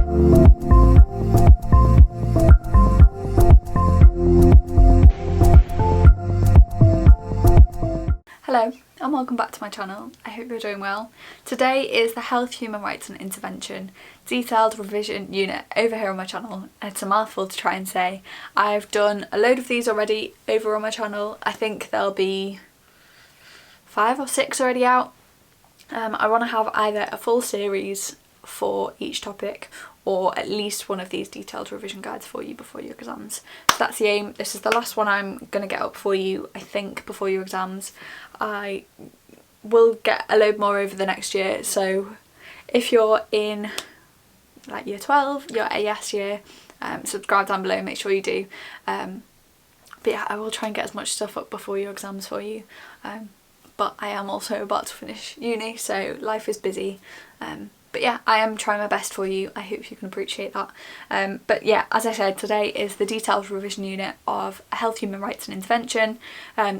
Hello and welcome back to my channel. I hope you're doing well. Today is the Health, Human Rights and Intervention Detailed Revision Unit over here on my channel. It's a mouthful to try and say. I've done a load of these already over on my channel. I think there'll be 5 or 6 already out. I want to have either a full series for each topic or at least one of these detailed revision guides for you before your exams. So that's the aim. This is the last one I'm going to get up for you, I think, before your exams. I will get a load more over the next year, so if you're in like year 12, your AS year, subscribe down below, make sure you do. But yeah, I will try and get as much stuff up before your exams for you. But I am also about to finish uni, so life is busy. But yeah, I am trying my best for you. I hope you can appreciate that. But yeah, as I said, today is the detailed revision unit of Health, Human Rights and Intervention.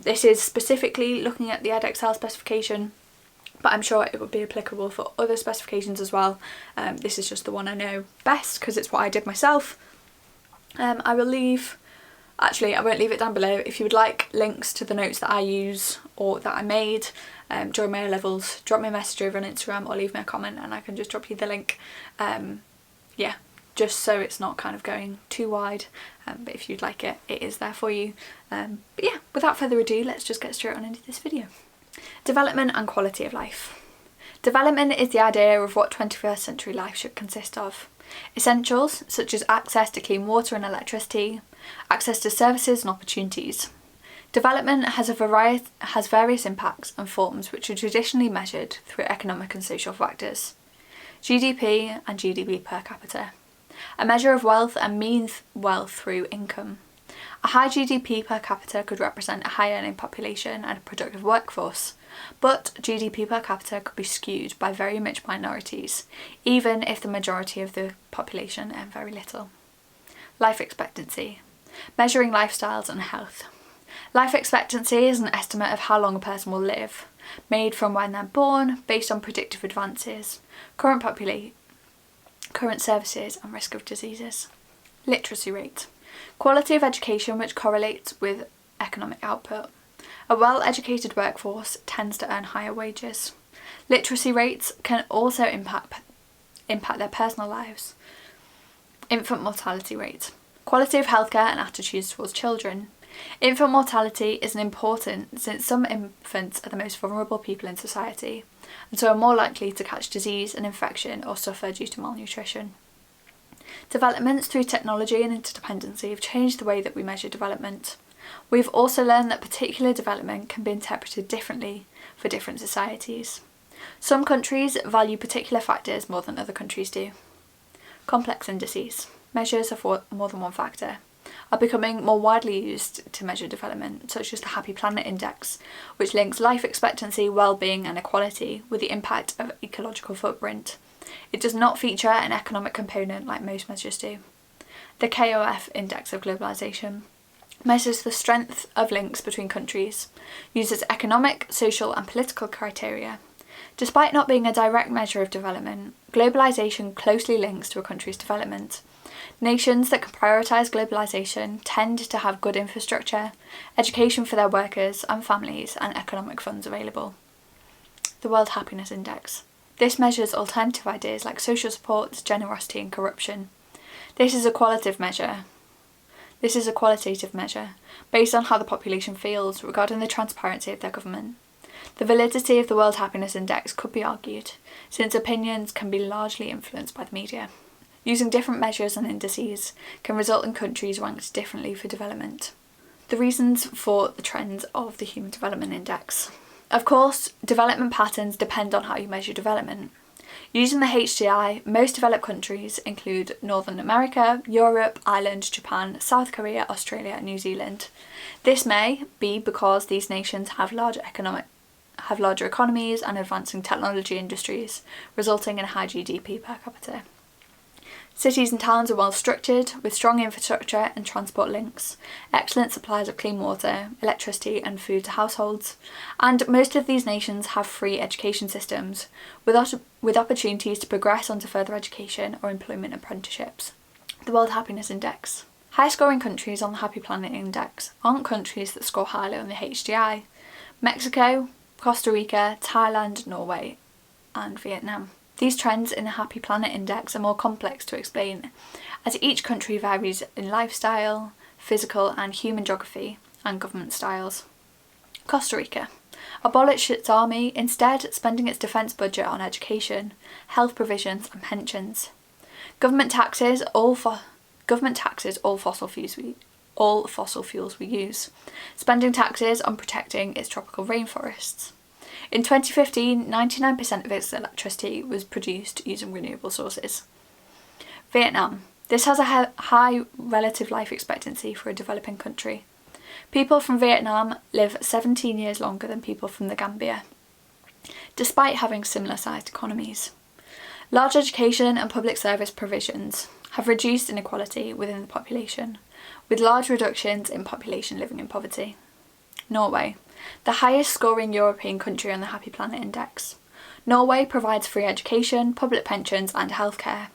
This is specifically looking at the Edexcel specification, but I'm sure it would be applicable for other specifications as well. This is just the one I know best because it's what I did myself. I will leave... Actually, I won't leave it down below. If you would like links to the notes that I use or that I made during my A-levels, drop me a message over on Instagram or leave me a comment and I can just drop you the link. Yeah, just so it's not kind of going too wide. But if you'd like it, it is there for you. But yeah, without further ado, let's just get straight on into this video. Development and quality of life. Development is the idea of what 21st century life should consist of. Essentials such as access to clean water and electricity, access to services and opportunities. Development has various impacts and forms which are traditionally measured through economic and social factors. GDP and GDP per capita. A measure of wealth and means wealth through income. A high GDP per capita could represent a high earning population and a productive workforce, but GDP per capita could be skewed by very rich minorities, even if the majority of the population earn very little. Life expectancy. Measuring lifestyles and health. Life expectancy is an estimate of how long a person will live, made from when they're born, based on predictive advances, current services and risk of diseases. Literacy rate. Quality of education which correlates with economic output. A well-educated workforce tends to earn higher wages. Literacy rates can also impact their personal lives. Infant mortality rate. Quality of healthcare and attitudes towards children. Infant mortality is important since some infants are the most vulnerable people in society and so are more likely to catch disease and infection or suffer due to malnutrition. Developments through technology and interdependency have changed the way that we measure development. We've also learned that particular development can be interpreted differently for different societies. Some countries value particular factors more than other countries do. Complex indices, measures of more than one factor, are becoming more widely used to measure development, such as the Happy Planet Index, which links life expectancy, well-being and equality with the impact of ecological footprint. It does not feature an economic component like most measures do. The KOF Index of Globalisation measures the strength of links between countries, uses economic, social and political criteria. Despite not being a direct measure of development, globalisation closely links to a country's development. Nations that can prioritise globalisation tend to have good infrastructure, education for their workers and families and economic funds available. The World Happiness Index. This measures alternative ideas like social support, generosity and corruption. This is a qualitative measure based on how the population feels regarding the transparency of their government. The validity of the World Happiness Index could be argued, since opinions can be largely influenced by the media. Using different measures and indices can result in countries ranked differently for development. The reasons for the trends of the Human Development Index. Of course, development patterns depend on how you measure development. Using the HDI, most developed countries include Northern America, Europe, Ireland, Japan, South Korea, Australia and New Zealand. This may be because these nations have larger economies and advancing technology industries, resulting in a high GDP per capita. Cities and towns are well structured, with strong infrastructure and transport links, excellent supplies of clean water, electricity and food to households, and most of these nations have free education systems, with opportunities to progress onto further education or employment apprenticeships. The World Happiness Index. High-scoring countries on the Happy Planet Index aren't countries that score highly on the HDI. Mexico, Costa Rica, Thailand, Norway and Vietnam. These trends in the Happy Planet Index are more complex to explain, as each country varies in lifestyle, physical and human geography, and government styles. Costa Rica abolished its army, instead spending its defence budget on education, health provisions and pensions. Government taxes all fossil fuels we use, spending taxes on protecting its tropical rainforests. In 2015, 99% of its electricity was produced using renewable sources. Vietnam. This has a high relative life expectancy for a developing country. People from Vietnam live 17 years longer than people from the Gambia, despite having similar sized economies. Large education and public service provisions have reduced inequality within the population, with large reductions in population living in poverty. Norway. The highest scoring European country on the Happy Planet Index. Norway provides free education, public pensions and healthcare.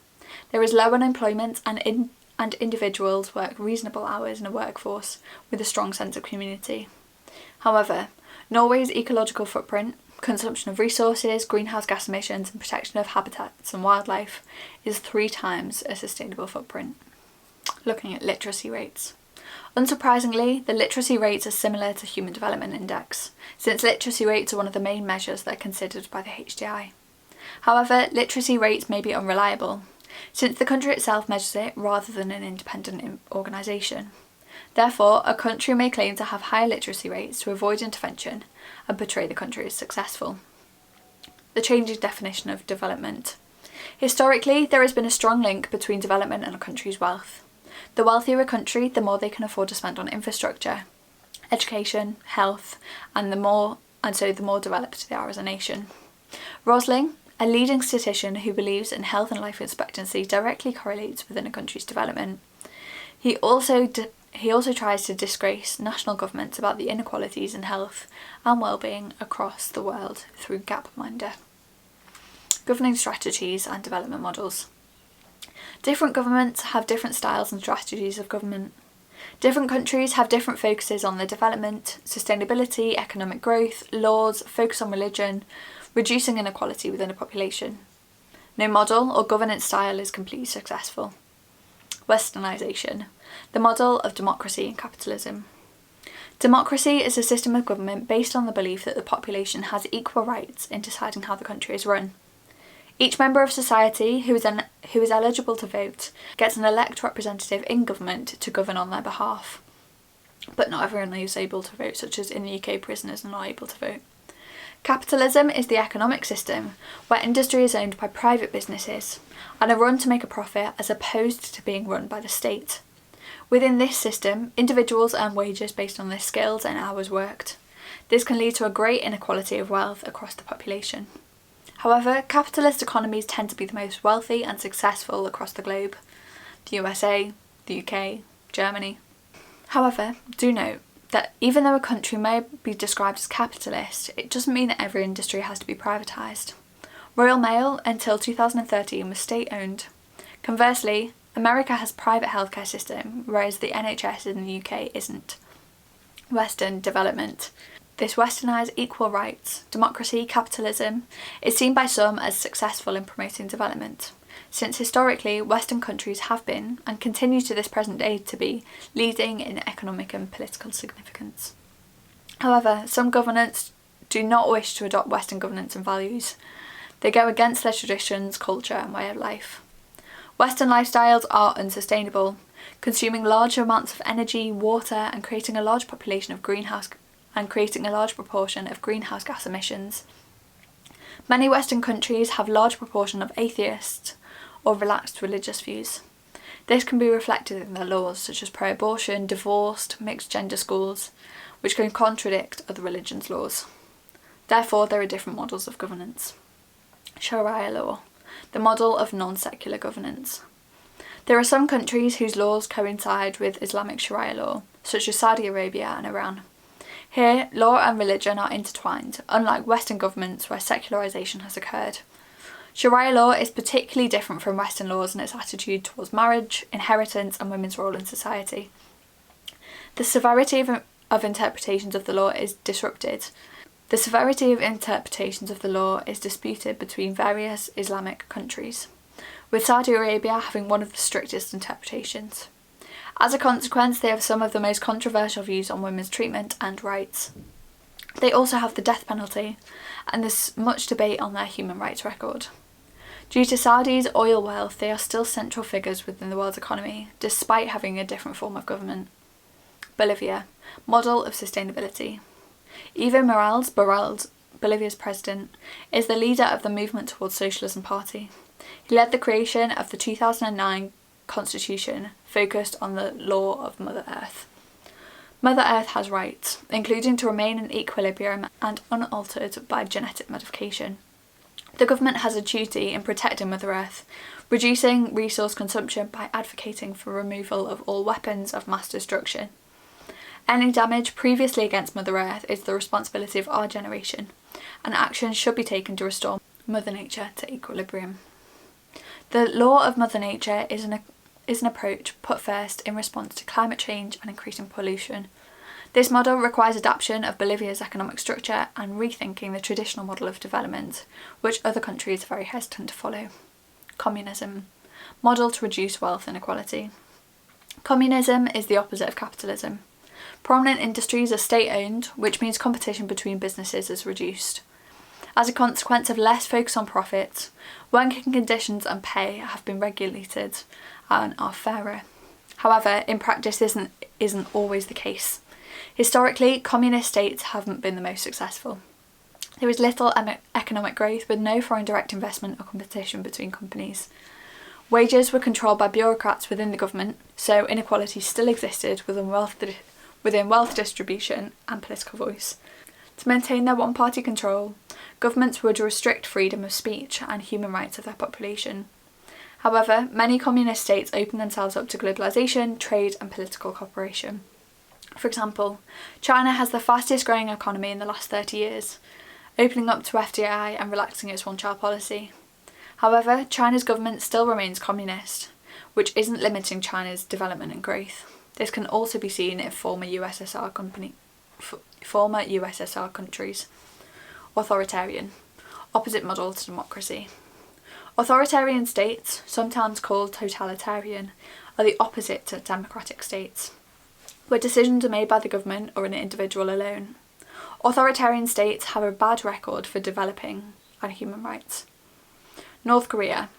There is low unemployment and individuals work reasonable hours in a workforce with a strong sense of community. However, Norway's ecological footprint, consumption of resources, greenhouse gas emissions and protection of habitats and wildlife is 3 times a sustainable footprint. Looking at literacy rates. Unsurprisingly, the literacy rates are similar to Human Development Index, since literacy rates are one of the main measures that are considered by the HDI. However, literacy rates may be unreliable, since the country itself measures it rather than an independent organisation. Therefore, a country may claim to have higher literacy rates to avoid intervention and portray the country as successful. The changing definition of development. Historically, there has been a strong link between development and a country's wealth. The wealthier a country, the more they can afford to spend on infrastructure, education, health, and the more developed they are as a nation. Rosling, a leading statistician who believes in health and life expectancy directly correlates within a country's development. He also tries to disgrace national governments about the inequalities in health and well-being across the world through Gapminder. Governing strategies and development models. Different governments have different styles and strategies of government. Different countries have different focuses on their development, sustainability, economic growth, laws, focus on religion, reducing inequality within a population. No model or governance style is completely successful. Westernisation, the model of democracy and capitalism. Democracy is a system of government based on the belief that the population has equal rights in deciding how the country is run. Each member of society who is eligible to vote gets an elect representative in government to govern on their behalf. But not everyone is able to vote, such as in the UK prisoners are not able to vote. Capitalism is the economic system where industry is owned by private businesses and are run to make a profit as opposed to being run by the state. Within this system, individuals earn wages based on their skills and hours worked. This can lead to a great inequality of wealth across the population. However, capitalist economies tend to be the most wealthy and successful across the globe. The USA, the UK, Germany. However, do note that even though a country may be described as capitalist, it doesn't mean that every industry has to be privatised. Royal Mail until 2013 was state-owned. Conversely, America has a private healthcare system, whereas the NHS in the UK isn't. Western development. This westernised equal rights, democracy, capitalism is seen by some as successful in promoting development, since historically Western countries have been, and continue to this present day to be, leading in economic and political significance. However, some governments do not wish to adopt Western governance and values. They go against their traditions, culture and way of life. Western lifestyles are unsustainable, consuming large amounts of energy, water and creating a large proportion of greenhouse gas emissions. Many Western countries have a large proportion of atheists or relaxed religious views. This can be reflected in their laws such as pro-abortion, divorce, mixed gender schools, which can contradict other religions' laws. Therefore, there are different models of governance. Sharia law, the model of non-secular governance. There are some countries whose laws coincide with Islamic Sharia law, such as Saudi Arabia and Iran. Here, law and religion are intertwined, unlike Western governments where secularisation has occurred. Sharia law is particularly different from Western laws in its attitude towards marriage, inheritance and women's role in society. The severity of interpretations of the law is disrupted. The severity of interpretations of the law is disputed between various Islamic countries, with Saudi Arabia having one of the strictest interpretations. As a consequence, they have some of the most controversial views on women's treatment and rights. They also have the death penalty, and there's much debate on their human rights record. Due to Saudi's oil wealth, they are still central figures within the world's economy, despite having a different form of government. Bolivia, model of sustainability. Evo Morales, Bolivia's president, is the leader of the movement towards Socialism Party. He led the creation of the 2009 constitution focused on the law of Mother Earth. Mother Earth has rights, including to remain in equilibrium and unaltered by genetic modification. The government has a duty in protecting Mother Earth, reducing resource consumption by advocating for removal of all weapons of mass destruction. Any damage previously against Mother Earth is the responsibility of our generation, and action should be taken to restore Mother Nature to equilibrium. The law of Mother Nature is an approach put first in response to climate change and increasing pollution. This model requires adaptation of Bolivia's economic structure and rethinking the traditional model of development, which other countries are very hesitant to follow. Communism, model to reduce wealth inequality. Communism is the opposite of capitalism. Prominent industries are state-owned, which means competition between businesses is reduced. As a consequence of less focus on profit, working conditions and pay have been regulated and are fairer. However, in practice this isn't always the case. Historically, communist states haven't been the most successful. There is little economic growth with no foreign direct investment or competition between companies. Wages were controlled by bureaucrats within the government, so inequality still existed within wealth distribution and political voice. To maintain their one-party control, governments would restrict freedom of speech and human rights of their population. However, many communist states opened themselves up to globalisation, trade and political cooperation. For example, China has the fastest growing economy in the last 30 years, opening up to FDI and relaxing its one-child policy. However, China's government still remains communist, which isn't limiting China's development and growth. This can also be seen in former USSR countries. Authoritarian, opposite model to democracy. Authoritarian states, sometimes called totalitarian, are the opposite to democratic states, where decisions are made by the government or an individual alone. Authoritarian states have a bad record for developing and human rights. North Korea,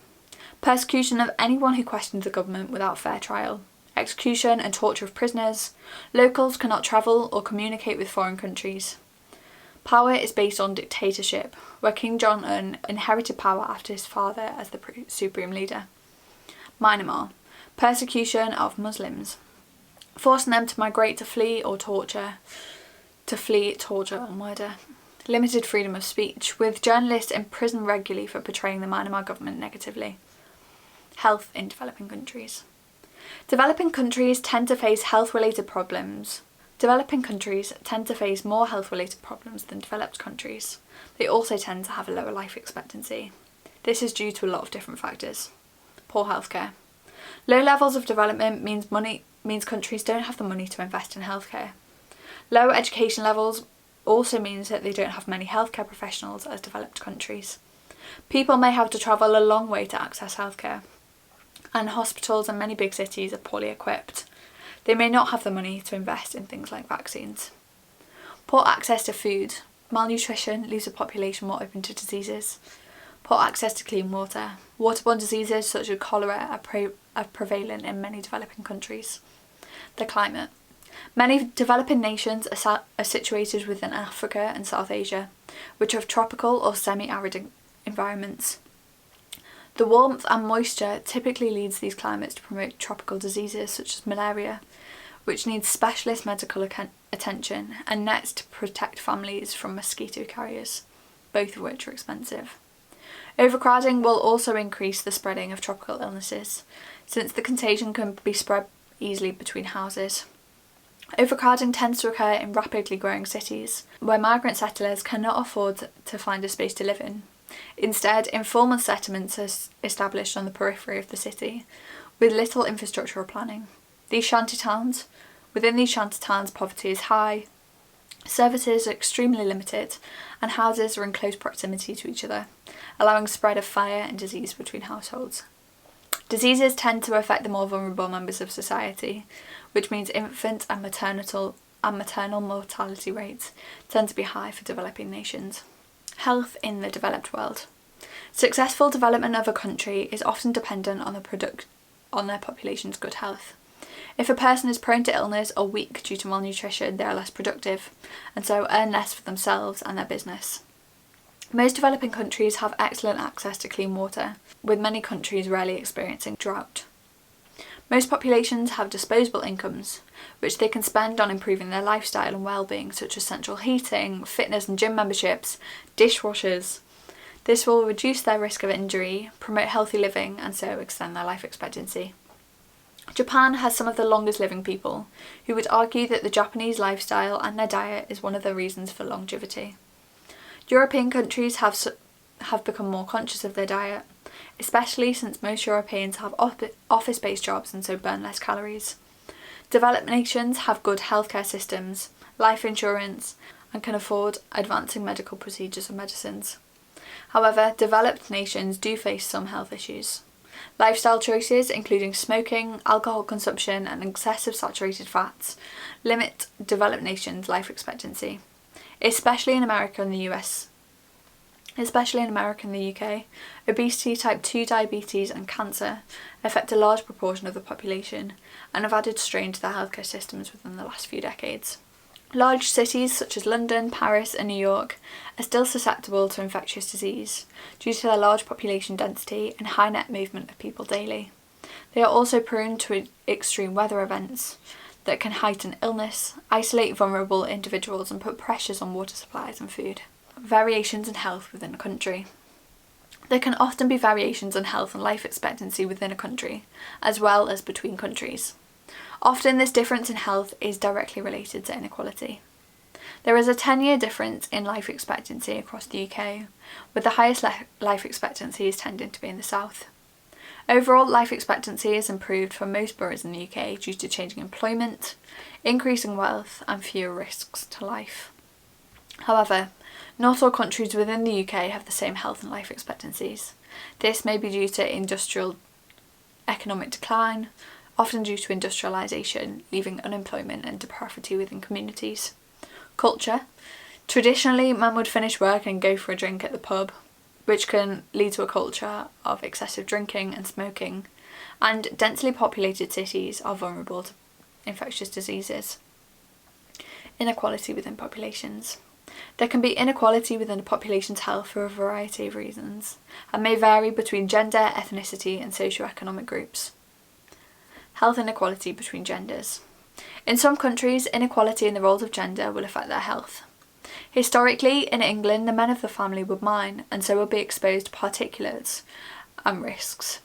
persecution of anyone who questions the government without fair trial, execution and torture of prisoners, locals cannot travel or communicate with foreign countries. Power is based on dictatorship, where Kim Jong-un inherited power after his father as the supreme leader. Myanmar, persecution of Muslims, forcing them to migrate to flee torture or murder. Limited freedom of speech, with journalists imprisoned regularly for portraying the Myanmar government negatively. Health in developing countries. Developing countries tend to face health-related problems. Developing countries tend to face more health-related problems than developed countries. They also tend to have a lower life expectancy. This is due to a lot of different factors. Poor healthcare. Low levels of development means countries don't have the money to invest in healthcare. Low education levels also means that they don't have many healthcare professionals as developed countries. People may have to travel a long way to access healthcare, and hospitals in many big cities are poorly equipped. They may not have the money to invest in things like vaccines. Poor access to food. Malnutrition leaves a population more open to diseases. Poor access to clean water. Waterborne diseases such as cholera are prevalent in many developing countries. The climate. Many developing nations are situated within Africa and South Asia, which have tropical or semi-arid environments. The warmth and moisture typically leads these climates to promote tropical diseases such as malaria, which needs specialist medical attention, and nets to protect families from mosquito carriers, both of which are expensive. Overcrowding will also increase the spreading of tropical illnesses, since the contagion can be spread easily between houses. Overcrowding tends to occur in rapidly growing cities, where migrant settlers cannot afford to find a space to live in. Instead, informal settlements are established on the periphery of the city, with little infrastructure or planning. Within these shanty towns, poverty is high, services are extremely limited, and houses are in close proximity to each other, allowing spread of fire and disease between households. Diseases tend to affect the more vulnerable members of society, which means infant and maternal mortality rates tend to be high for developing nations. Health in the developed world. Successful development of a country is often dependent on their population's good health. If a person is prone to illness or weak due to malnutrition, they are less productive, and so earn less for themselves and their business. Most developing countries have excellent access to clean water, with many countries rarely experiencing drought. Most populations have disposable incomes, which they can spend on improving their lifestyle and well-being, such as central heating, fitness and gym memberships, dishwashers. This will reduce their risk of injury, promote healthy living, and so extend their life expectancy. Japan has some of the longest living people, who would argue that the Japanese lifestyle and their diet is one of the reasons for longevity. European countries have become more conscious of their diet, especially since most Europeans have office-based jobs and so burn less calories. Developed nations have good healthcare systems, life insurance, and can afford advancing medical procedures and medicines. However, developed nations do face some health issues. Lifestyle choices, including smoking, alcohol consumption, and excessive saturated fats, limit developed nations' life expectancy. Especially in America and the UK, obesity, type 2 diabetes and cancer affect a large proportion of the population and have added strain to their healthcare systems within the last few decades. Large cities such as London, Paris and New York are still susceptible to infectious disease due to their large population density and high net movement of people daily. They are also prone to extreme weather events that can heighten illness, isolate vulnerable individuals and put pressures on water supplies and food. Variations in health within a country. There can often be variations in health and life expectancy within a country, as well as between countries. Often this difference in health is directly related to inequality. There is a 10-year difference in life expectancy across the UK, with the highest life expectancies tending to be in the south. Overall, life expectancy has improved for most boroughs in the UK due to changing employment, increasing wealth and fewer risks to life. However, not all countries within the UK have the same health and life expectancies. This may be due to industrial economic decline, often due to industrialisation, leaving unemployment and depravity within communities. Culture. Traditionally, men would finish work and go for a drink at the pub, which can lead to a culture of excessive drinking and smoking, and densely populated cities are vulnerable to infectious diseases. Inequality within populations. There can be inequality within a population's health for a variety of reasons, and may vary between gender, ethnicity and socio-economic groups. Health inequality between genders. In some countries, inequality in the roles of gender will affect their health. Historically, in England, the men of the family would mine, and so would be exposed to particulates and risks.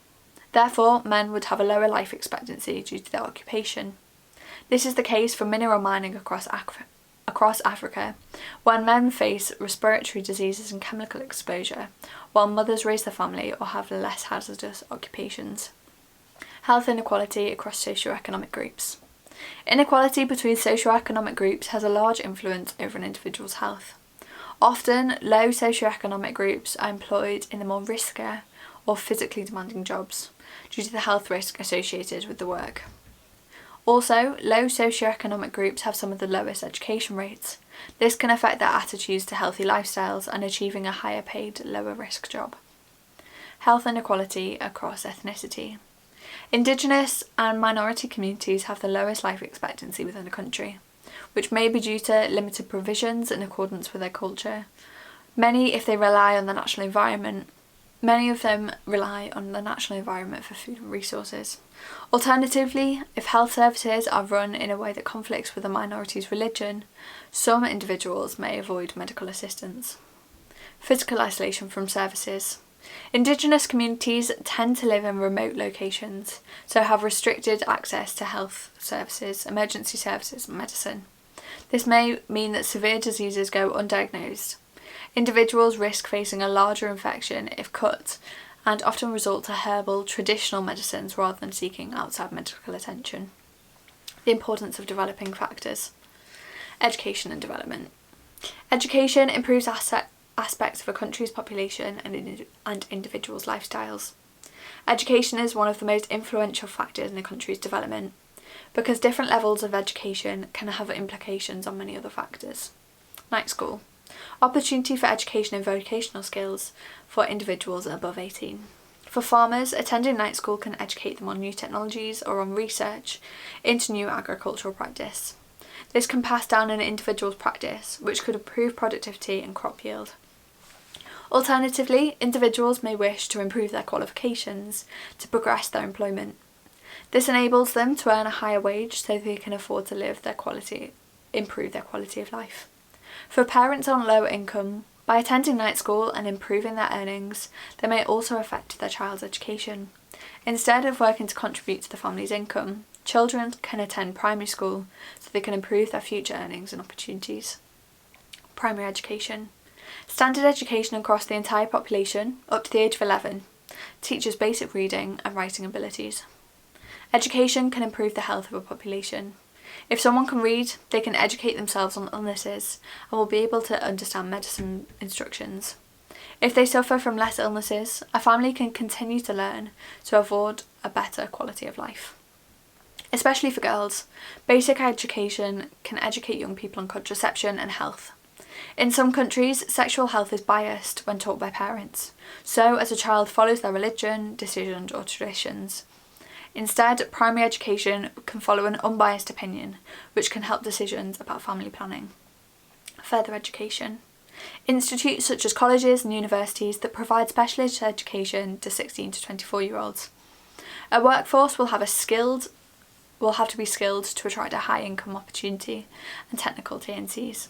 Therefore, men would have a lower life expectancy due to their occupation. This is the case for mineral mining across Africa, when men face respiratory diseases and chemical exposure, while mothers raise their family or have less hazardous occupations. Health inequality across socio-economic groups. Inequality between socio-economic groups has a large influence over an individual's health. Often, low socio-economic groups are employed in the more riskier or physically demanding jobs due to the health risk associated with the work. Also, low socio-economic groups have some of the lowest education rates. This can affect their attitudes to healthy lifestyles and achieving a higher paid, lower risk job. Health inequality across ethnicity. Indigenous and minority communities have the lowest life expectancy within the country, which may be due to limited provisions in accordance with their culture. Many of them rely on the natural environment for food and resources. Alternatively, if health services are run in a way that conflicts with a minority's religion, some individuals may avoid medical assistance. Physical isolation from services. Indigenous communities tend to live in remote locations, so have restricted access to health services, emergency services and medicine. This may mean that severe diseases go undiagnosed. Individuals risk facing a larger infection if cut, and often resort to herbal, traditional medicines rather than seeking outside medical attention. The importance of developing factors. Education and development. Education improves aspects of a country's population and individuals' lifestyles. Education is one of the most influential factors in a country's development, because different levels of education can have implications on many other factors. Night school. Opportunity for education in vocational skills for individuals above 18. For farmers, attending night school can educate them on new technologies or on research into new agricultural practice. This can pass down an individual's practice, which could improve productivity and crop yield. Alternatively, individuals may wish to improve their qualifications to progress their employment. This enables them to earn a higher wage so they can afford to improve their quality of life. For parents on low income, by attending night school and improving their earnings, they may also affect their child's education. Instead of working to contribute to the family's income, children can attend primary school so they can improve their future earnings and opportunities. Primary education. Standard education across the entire population, up to the age of 11, teaches basic reading and writing abilities. Education can improve the health of a population. If someone can read, they can educate themselves on illnesses and will be able to understand medicine instructions. If they suffer from less illnesses, a family can continue to learn to afford a better quality of life. Especially for girls, basic education can educate young people on contraception and health. In some countries, sexual health is biased when taught by parents, so as a child follows their religion, decisions or traditions. Instead, primary education can follow an unbiased opinion, which can help decisions about family planning. Further education. Institutes such as colleges and universities that provide specialist education to 16 to 24-year-olds. A workforce will have to be skilled to attract a high income opportunity and technical TNCs.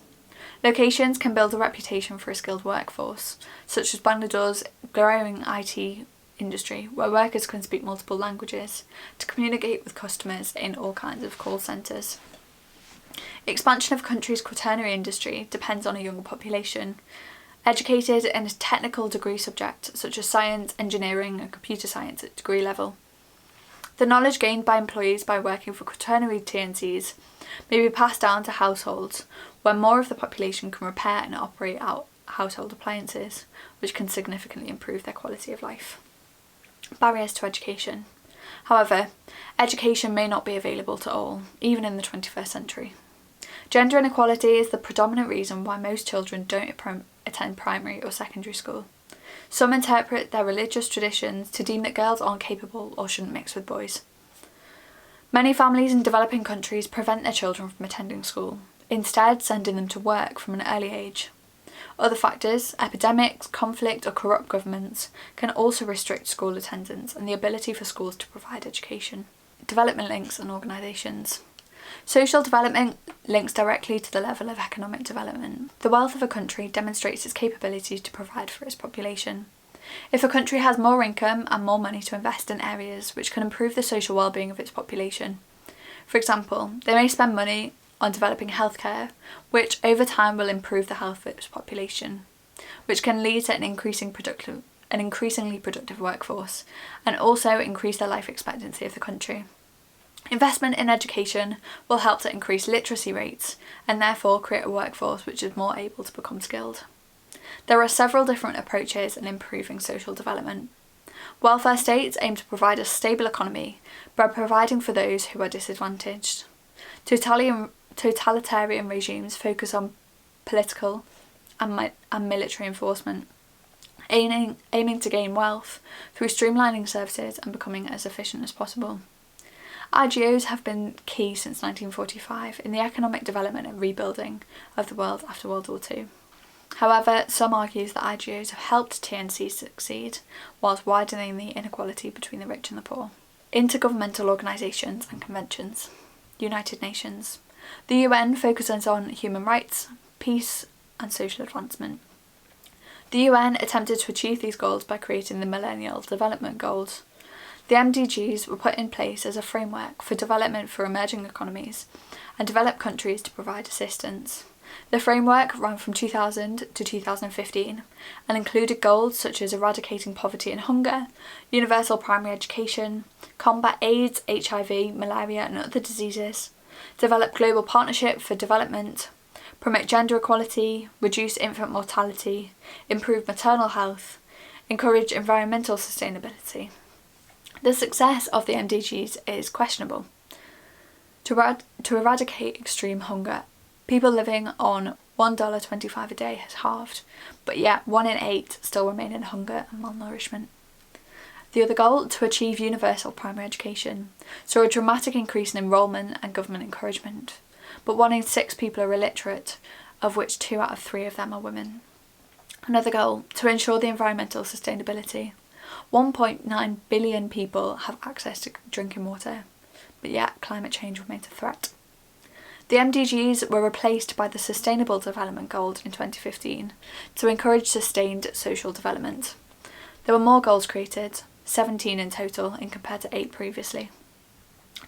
Locations can build a reputation for a skilled workforce, such as Bangladesh's growing IT industry, where workers can speak multiple languages to communicate with customers in all kinds of call centres. Expansion of a country's quaternary industry depends on a younger population, educated in a technical degree subject such as science, engineering and computer science at degree level. The knowledge gained by employees by working for quaternary TNCs may be passed down to households, where more of the population can repair and operate out household appliances, which can significantly improve their quality of life. Barriers to education. However, education may not be available to all, even in the 21st century. Gender inequality is the predominant reason why most children don't attend primary or secondary school. Some interpret their religious traditions to deem that girls aren't capable or shouldn't mix with boys. Many families in developing countries prevent their children from attending school, instead sending them to work from an early age. Other factors, epidemics, conflict or corrupt governments, can also restrict school attendance and the ability for schools to provide education. Development links and organisations. Social development links directly to the level of economic development. The wealth of a country demonstrates its capability to provide for its population. If a country has more income and more money to invest in areas which can improve the social well-being of its population, for example, they may spend money on developing healthcare, which over time will improve the health of its population, which can lead to an increasingly productive workforce and also increase the life expectancy of the country. Investment in education will help to increase literacy rates and therefore create a workforce which is more able to become skilled. There are several different approaches in improving social development. Welfare states aim to provide a stable economy by providing for those who are disadvantaged. Totalitarian regimes focus on political and military enforcement, aiming to gain wealth through streamlining services and becoming as efficient as possible. IGOs have been key since 1945 in the economic development and rebuilding of the world after World War II. However, some argue that IGOs have helped TNCs succeed whilst widening the inequality between the rich and the poor. Intergovernmental organisations and conventions. United Nations. The UN focuses on human rights, peace and social advancement. The UN attempted to achieve these goals by creating the Millennial Development Goals. The MDGs were put in place as a framework for development for emerging economies and developed countries to provide assistance. The framework ran from 2000 to 2015 and included goals such as eradicating poverty and hunger, universal primary education, combat AIDS, HIV, malaria and other diseases, develop global partnership for development, promote gender equality, reduce infant mortality, improve maternal health, encourage environmental sustainability. The success of the MDGs is questionable. To eradicate extreme hunger, people living on $1.25 a day has halved, but yet 1 in 8 still remain in hunger and malnourishment. The other goal, to achieve universal primary education, saw a dramatic increase in enrolment and government encouragement, but 1 in 6 people are illiterate, of which 2 out of 3 of them are women. Another goal, to ensure the environmental sustainability. 1.9 billion people have access to drinking water, but yet climate change remains a threat. The MDGs were replaced by the Sustainable Development Goals in 2015 to encourage sustained social development. There were more goals created, 17 in total in compared to 8 previously.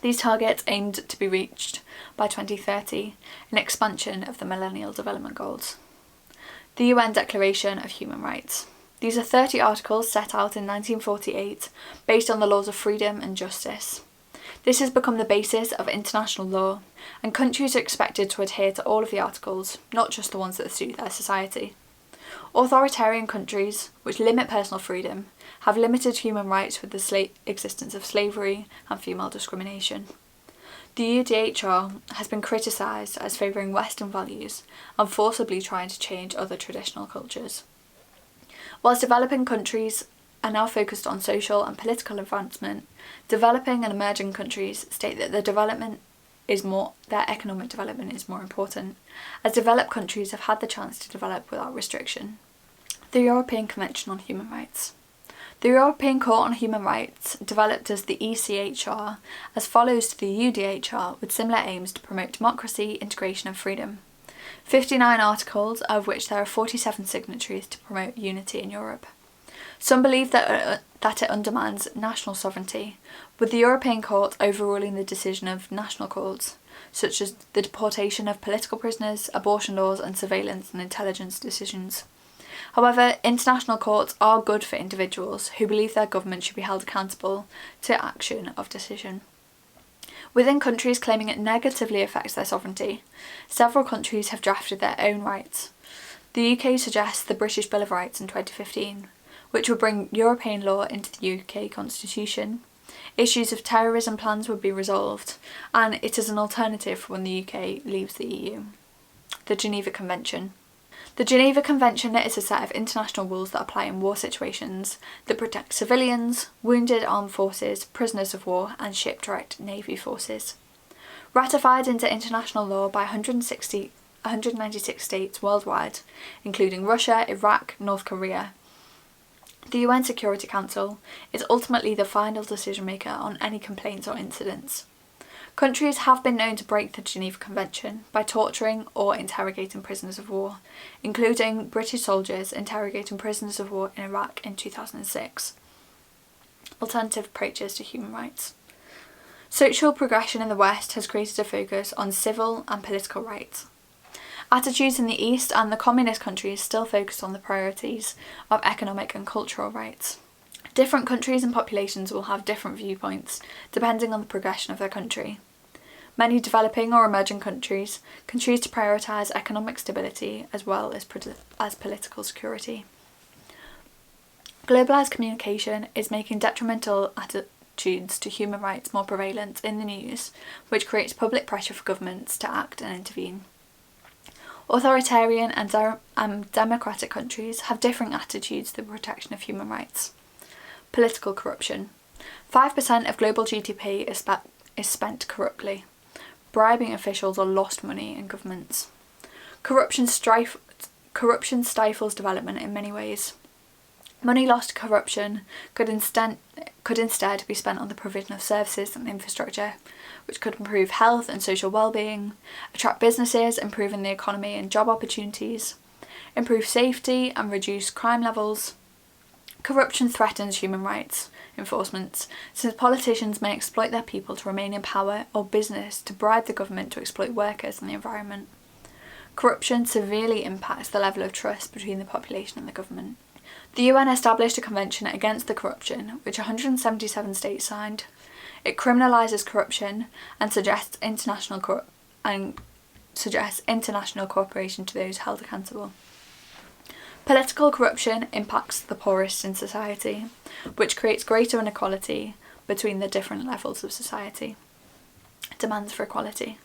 These targets aimed to be reached by 2030, an expansion of the Millennial Development Goals. The UN Declaration of Human Rights. These are 30 articles set out in 1948 based on the laws of freedom and justice. This has become the basis of international law, and countries are expected to adhere to all of the articles, not just the ones that suit their society. Authoritarian countries, which limit personal freedom, have limited human rights with the existence of slavery and female discrimination. The UDHR has been criticised as favouring Western values and forcibly trying to change other traditional cultures. Whilst developing countries are now focused on social and political advancement, developing and emerging countries state that their economic development is more important, as developed countries have had the chance to develop without restriction. The European Convention on Human Rights. The European Court on Human Rights, developed as the ECHR, as follows to the UDHR, with similar aims to promote democracy, integration and freedom. 59 articles, of which there are 47 signatories to promote unity in Europe. Some believe that it undermines national sovereignty, with the European Court overruling the decision of national courts, such as the deportation of political prisoners, abortion laws and surveillance and intelligence decisions. However, international courts are good for individuals who believe their government should be held accountable to action of decision. Within countries claiming it negatively affects their sovereignty, several countries have drafted their own rights. The UK suggests the British Bill of Rights in 2015, which would bring European law into the UK constitution. Issues of terrorism plans would be resolved, and it is an alternative for when the UK leaves the EU. The Geneva Convention. The Geneva Convention is a set of international rules that apply in war situations that protect civilians, wounded armed forces, prisoners of war and shipwrecked navy forces. Ratified into international law by 196 states worldwide, including Russia, Iraq, North Korea. The UN Security Council is ultimately the final decision maker on any complaints or incidents. Countries have been known to break the Geneva Convention by torturing or interrogating prisoners of war, including British soldiers interrogating prisoners of war in Iraq in 2006. Alternative approaches to human rights. Social progression in the West has created a focus on civil and political rights. Attitudes in the East and the communist countries still focus on the priorities of economic and cultural rights. Different countries and populations will have different viewpoints, depending on the progression of their country. Many developing or emerging countries can choose to prioritise economic stability as well as political security. Globalised communication is making detrimental attitudes to human rights more prevalent in the news, which creates public pressure for governments to act and intervene. Authoritarian and democratic countries have differing attitudes to the protection of human rights. Political corruption. 5% of global GDP is spent corruptly, bribing officials or lost money in governments. Corruption stifles development in many ways. Money lost to corruption could instead be spent on the provision of services and infrastructure, which could improve health and social well-being, attract businesses, improving the economy and job opportunities, improve safety and reduce crime levels. Corruption threatens human rights enforcement, since politicians may exploit their people to remain in power, or business to bribe the government to exploit workers and the environment. Corruption severely impacts the level of trust between the population and the government. The UN established a convention against the corruption, which 177 states signed. It criminalises corruption and suggests international cooperation to those held accountable. Political corruption impacts the poorest in society, which creates greater inequality between the different levels of society. Demands for equality.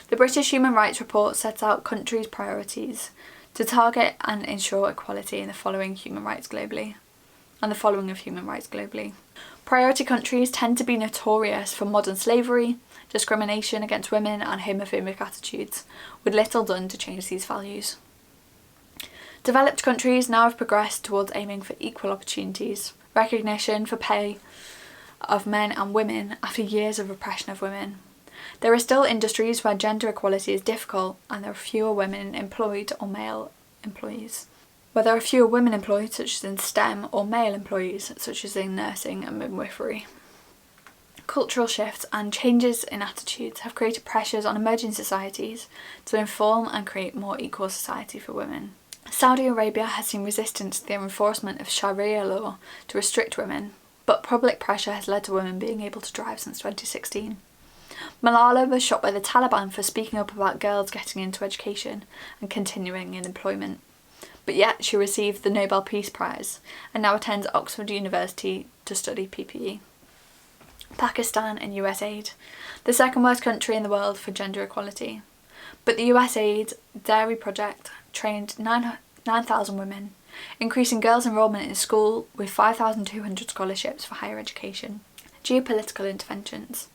The British Human Rights Report sets out countries' priorities to target and ensure equality in the following of human rights globally. Priority countries tend to be notorious for modern slavery, discrimination against women and homophobic attitudes, with little done to change these values. Developed countries now have progressed towards aiming for equal opportunities, recognition for pay of men and women after years of repression of women. There are still industries where gender equality is difficult and there are fewer women employed or male employees. Where there are fewer women employed, such as in STEM, or male employees, such as in nursing and midwifery. Cultural shifts and changes in attitudes have created pressures on emerging societies to inform and create more equal society for women. Saudi Arabia has seen resistance to the enforcement of Sharia law to restrict women, but public pressure has led to women being able to drive since 2016. Malala was shot by the Taliban for speaking up about girls getting into education and continuing in employment, but yet she received the Nobel Peace Prize and now attends Oxford University to study PPE. Pakistan and US aid, the second worst country in the world for gender equality, but the USAID Dairy Project trained 9,000 women, increasing girls' enrolment in school with 5,200 scholarships for higher education. Geopolitical interventions.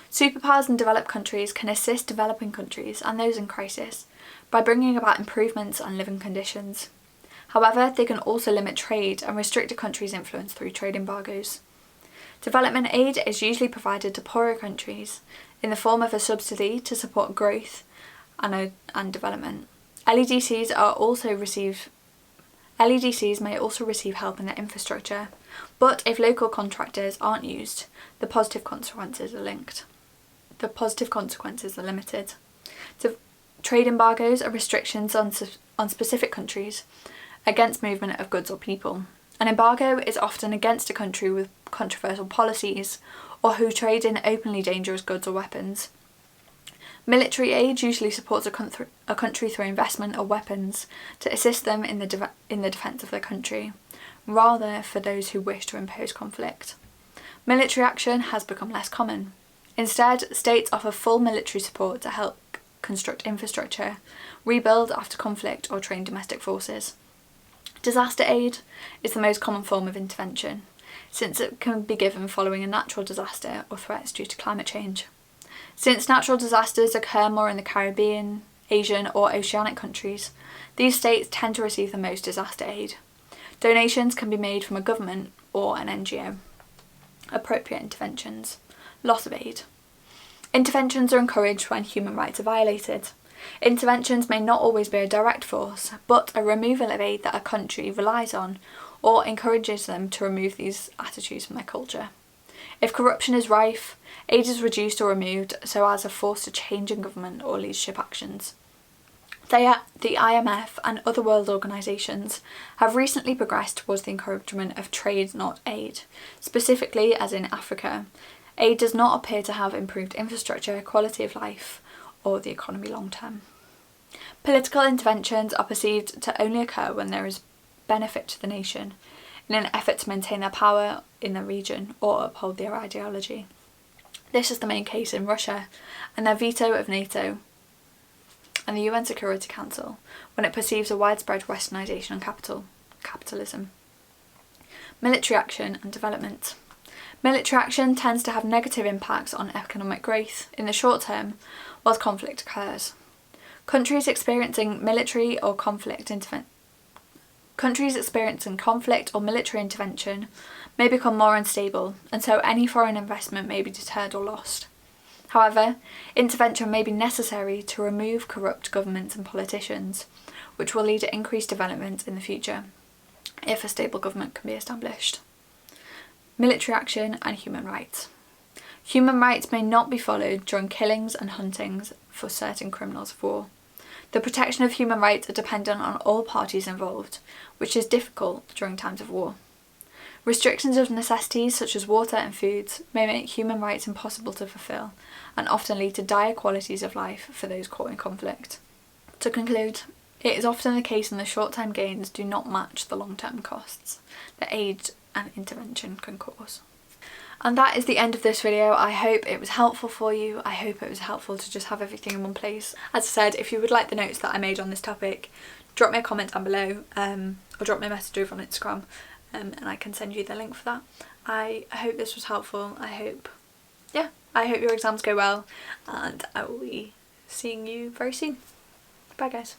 Superpowers in developed countries can assist developing countries and those in crisis by bringing about improvements on living conditions. However, they can also limit trade and restrict a country's influence through trade embargoes. Development aid is usually provided to poorer countries in the form of a subsidy to support growth and development. LEDCs may also receive help in their infrastructure, but if local contractors aren't used, the positive consequences are limited. Trade embargoes are restrictions on specific countries against movement of goods or people. An embargo is often against a country with controversial policies or who trade in openly dangerous goods or weapons. Military aid usually supports a country through investment or weapons to assist them in the defence of their country, rather for those who wish to impose conflict. Military action has become less common. Instead, states offer full military support to help construct infrastructure, rebuild after conflict, or train domestic forces. Disaster aid is the most common form of intervention, since it can be given following a natural disaster or threats due to climate change. Since natural disasters occur more in the Caribbean, Asian or Oceanic countries, these states tend to receive the most disaster aid. Donations can be made from a government or an NGO. Appropriate interventions. Loss of aid. Interventions are encouraged when human rights are violated. Interventions may not always be a direct force, but a removal of aid that a country relies on or encourages them to remove these attitudes from their culture. If corruption is rife, aid is reduced or removed so as a force to change in government or leadership actions. The IMF and other world organisations have recently progressed towards the encouragement of trade, not aid. Specifically, as in Africa, aid does not appear to have improved infrastructure, quality of life, or the economy long term. Political interventions are perceived to only occur when there is benefit to the nation, in an effort to maintain their power in the region or uphold their ideology. This is the main case in Russia and their veto of NATO and the UN Security Council when it perceives a widespread westernisation on capitalism. Military action and development. Military action tends to have negative impacts on economic growth in the short term whilst conflict occurs. Countries experiencing conflict or military intervention may become more unstable, and so any foreign investment may be deterred or lost. However, intervention may be necessary to remove corrupt governments and politicians, which will lead to increased development in the future, if a stable government can be established. Military action and human rights. Human rights may not be followed during killings and huntings for certain criminals of war. The protection of human rights are dependent on all parties involved, which is difficult during times of war. Restrictions of necessities such as water and foods may make human rights impossible to fulfil and often lead to dire qualities of life for those caught in conflict. To conclude, it is often the case that the short-term gains do not match the long-term costs that aid and intervention can cause. And that is the end of this video. I hope it was helpful for you. I hope it was helpful to just have everything in one place. As I said, if you would like the notes that I made on this topic, drop me a comment down below or drop me a message over on Instagram and I can send you the link for that. I hope this was helpful. I hope your exams go well and I will be seeing you very soon. Bye guys.